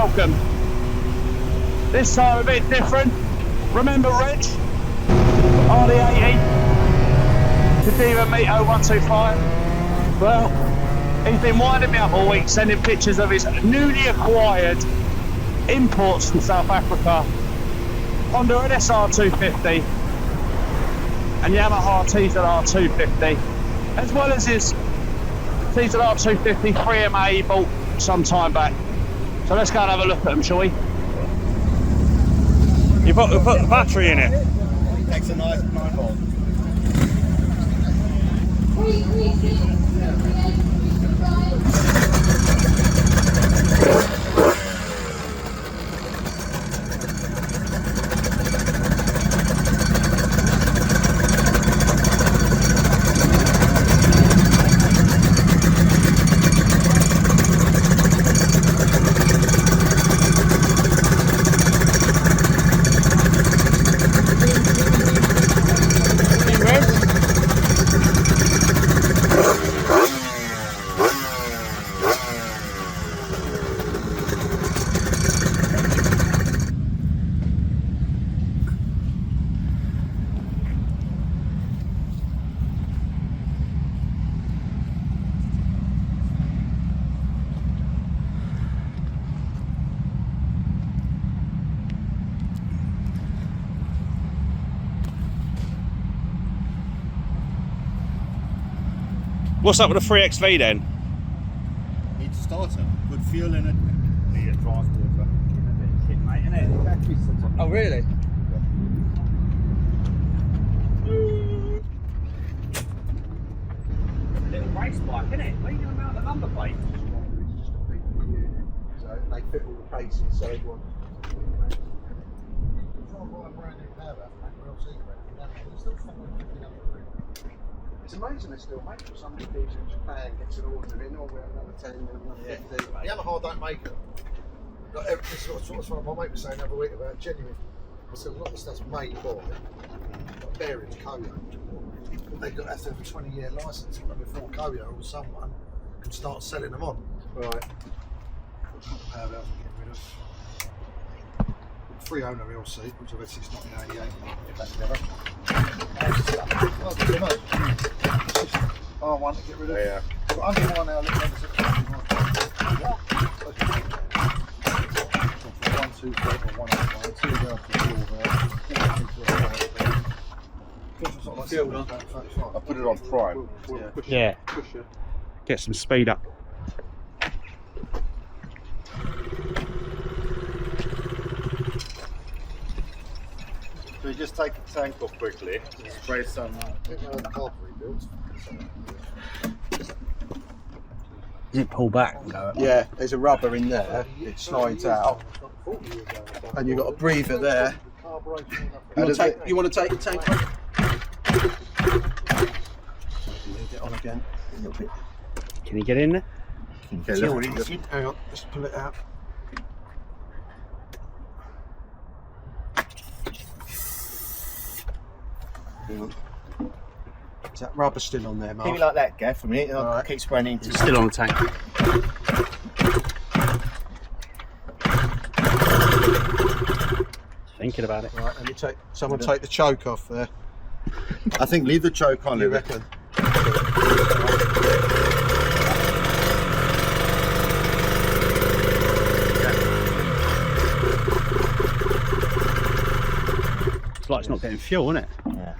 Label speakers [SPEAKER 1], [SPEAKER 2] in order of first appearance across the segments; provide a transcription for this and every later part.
[SPEAKER 1] welcome. This time a bit different. Remember Reg? RD80? Kadira Mito 125? Well, he's been winding me up all week, sending pictures of his newly acquired imports from South Africa. Honda TZR250 and Yamaha TZR250, as well as his TZR250 3MA he bought some time back. So let's go and have a look at them, shall we? You put the battery in it.
[SPEAKER 2] Takes a nice 9 volt.
[SPEAKER 1] What's up with the 3XV then?
[SPEAKER 2] Need to start it. Good fuel in it. Need a transporter.
[SPEAKER 1] Kit, mate, innit? Oh, really? Little race bike, innit? What are you doing about the number plate?
[SPEAKER 3] It's just a big unit, so they fit all the cases, so everyone. It's amazing they still make them. Somebody goes in Japan, gets an order in, or we have another 10 and another 50.
[SPEAKER 4] Yamaha don't make them. Like this sort of my mate was saying the other week about genuine. I said a lot of stuff's made by like bearings, Koyo. They've got to have a 20-year licence before Koyo or someone can start selling them on.
[SPEAKER 3] Right.
[SPEAKER 4] Power valves I'm getting rid of. 3 owner real seat, which I've had since 1988. Get that together. R1 to get rid of.
[SPEAKER 3] Yeah.
[SPEAKER 4] But under one now, look at this. 1, 2, 3, 1, 2 down to 4 there.
[SPEAKER 3] I put it on prime.
[SPEAKER 1] Yeah. Get some speed up.
[SPEAKER 2] So you just take the tank off quickly, spray some.
[SPEAKER 1] Does it pull back and go?
[SPEAKER 3] Yeah, there's a rubber in there, it slides out, and you've got a breather there. You want to take the tank off? Leave it on again. A little bit.
[SPEAKER 1] Can you get in there?
[SPEAKER 3] Hang on, just pull it out. Hang on. Is that rubber still on there, Mark?
[SPEAKER 2] Keep it like that, Gav, for a minute. I'll
[SPEAKER 3] Right.
[SPEAKER 2] keep spraying into
[SPEAKER 1] It's still on the tank. Thinking about it.
[SPEAKER 3] Right, let me take. Someone take the choke off there.
[SPEAKER 2] I think leave the choke on.
[SPEAKER 3] You reckon?
[SPEAKER 1] It's like it's not getting fuel, isn't it?
[SPEAKER 2] Yeah.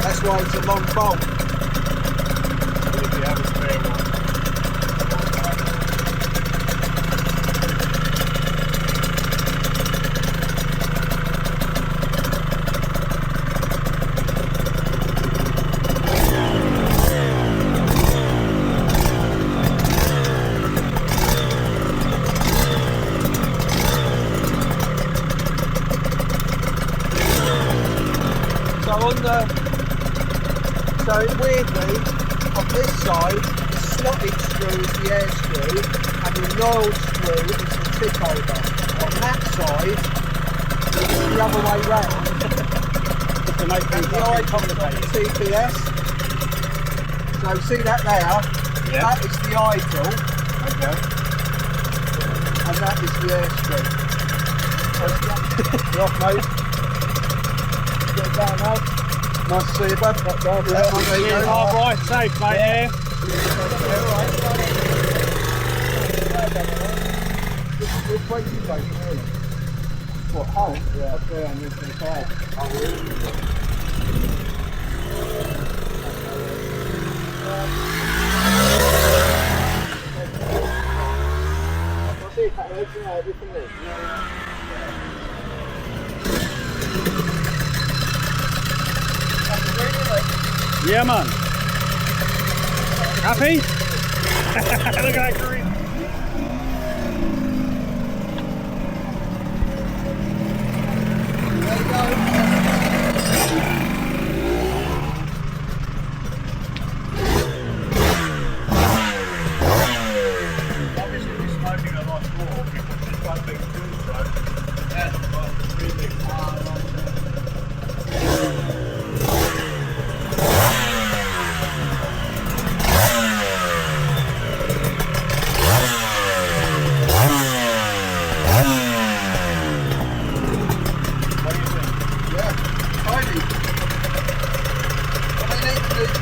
[SPEAKER 3] That's why it's a long bolt.
[SPEAKER 2] If you have a spare one.
[SPEAKER 3] So weirdly, on this side, the slotted screw is the air screw, and the knurled screw is the tick over. On that side, it's the other way round.
[SPEAKER 1] To make
[SPEAKER 3] And
[SPEAKER 1] things
[SPEAKER 3] the icon on the TPS. So see that there?
[SPEAKER 1] Yeah.
[SPEAKER 3] That is the idle,
[SPEAKER 1] Okay.
[SPEAKER 3] and that is the air screw.
[SPEAKER 1] You're off, mate. Get down, mate.
[SPEAKER 3] Nice to see you, bud.
[SPEAKER 1] There you go. All right, safe, mate. Yeah.
[SPEAKER 3] Which way do you go, really? What, home? Yeah. Up there on this side. Oh, really? I'll see if that works, you know, everything is.
[SPEAKER 1] Yeah, man. Happy? Look at that green.
[SPEAKER 3] There you go.
[SPEAKER 2] Obviously we're smoking a lot more because this one big tool stroke and got really hard on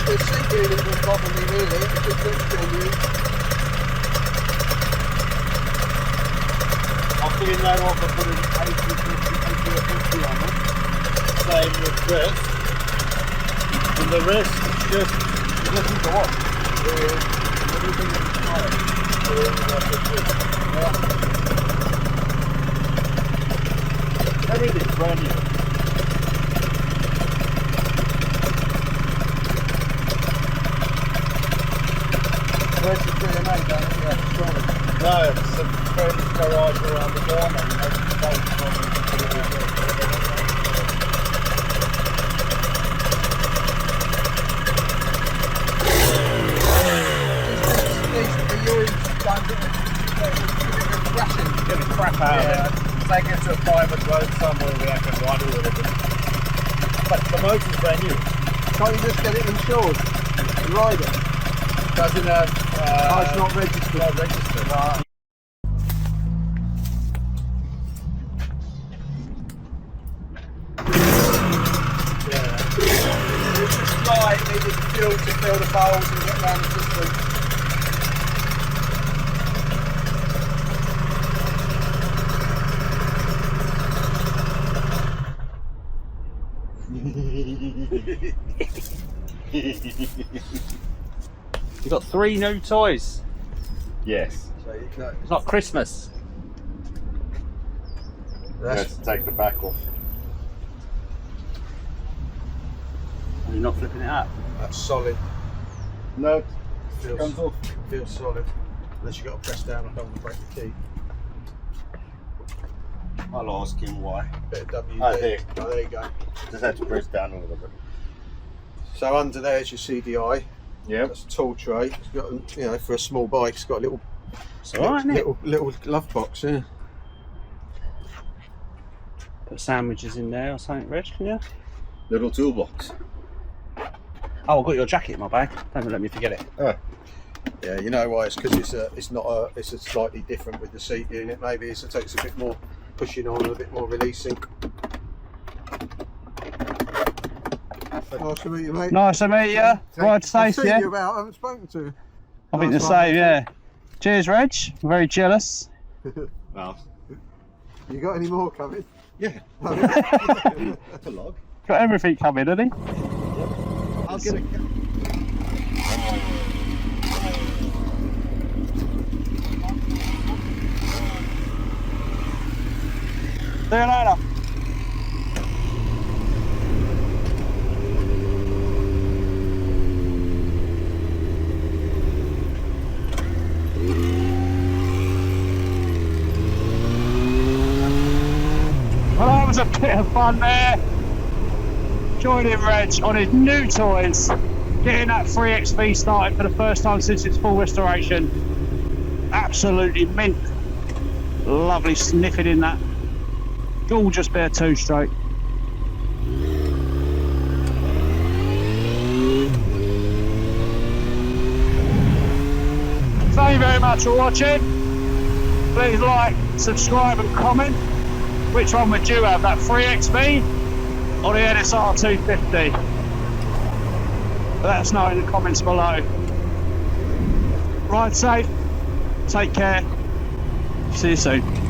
[SPEAKER 3] The seat really wouldn't bother me really, it just looks good new.
[SPEAKER 2] I'll clean that off and put an 80 on it. Same with this. And the rest is just looking to what? Everything is fine. Everything's brand new.
[SPEAKER 3] Where's the tree made down at the storage?
[SPEAKER 2] No, it's a friend's garage around the corner. And that's the boat from it. Get the crap out of it. Take it to a private road somewhere where I can ride with it. But the motor's brand new.
[SPEAKER 3] Can't you just get it insured and ride it?
[SPEAKER 2] Doesn't have.
[SPEAKER 3] Oh, it's not registered.
[SPEAKER 2] Not registered.
[SPEAKER 3] It's just like needed fuel to fill the bowls and get around the system.
[SPEAKER 1] You got 3 new toys.
[SPEAKER 2] Yes.
[SPEAKER 3] So you can,
[SPEAKER 1] It's not Christmas.
[SPEAKER 2] Let's take the back off.
[SPEAKER 1] And you're not flipping it up.
[SPEAKER 3] that's solid.
[SPEAKER 2] No, it
[SPEAKER 3] Feels,
[SPEAKER 2] comes off.
[SPEAKER 3] feels solid. Unless you've got to press down, I don't want to break the key.
[SPEAKER 2] I'll ask him why.
[SPEAKER 3] Bit of WD.
[SPEAKER 2] Oh, there.
[SPEAKER 3] Oh, there you go.
[SPEAKER 2] Just had to press down a little bit.
[SPEAKER 3] So under there's your CDI.
[SPEAKER 1] Yep.
[SPEAKER 3] That's a tool tray. It's got, you know, for a small bike, it's got a little,
[SPEAKER 1] It's alright, isn't it?
[SPEAKER 3] little glove box. Yeah.
[SPEAKER 1] Put sandwiches in there or something, Reg, can you?
[SPEAKER 2] Little toolbox.
[SPEAKER 1] Oh, I've got your jacket in my bag. Don't let me forget it.
[SPEAKER 3] Oh. Yeah, you know why? It's because it's a slightly different with the seat unit. Maybe it takes a bit more pushing on, a bit more releasing. Nice to meet you, mate.
[SPEAKER 1] Nice to meet you. Ride safe,
[SPEAKER 3] I've seen
[SPEAKER 1] yeah?
[SPEAKER 3] you about. I haven't spoken to you.
[SPEAKER 1] I think the
[SPEAKER 3] Nice one.
[SPEAKER 1] same, yeah. Cheers, Reg. I'm very jealous.
[SPEAKER 2] Well,
[SPEAKER 3] You got any more coming?
[SPEAKER 2] yeah. That's a log.
[SPEAKER 1] Got everything coming, hasn't he?
[SPEAKER 2] I'll get a.
[SPEAKER 1] See you later. Well, that was a bit of fun there. Joining Reg on his new toys, getting that 3XV started for the first time since its full restoration. Absolutely mint. Lovely sniffing in that gorgeous bit of two-stroke. Thank you very much for watching. Please like, subscribe and comment. Which one would you have, that 3XV or the TZR250? Let us know in the comments below. Ride safe, take care, see you soon.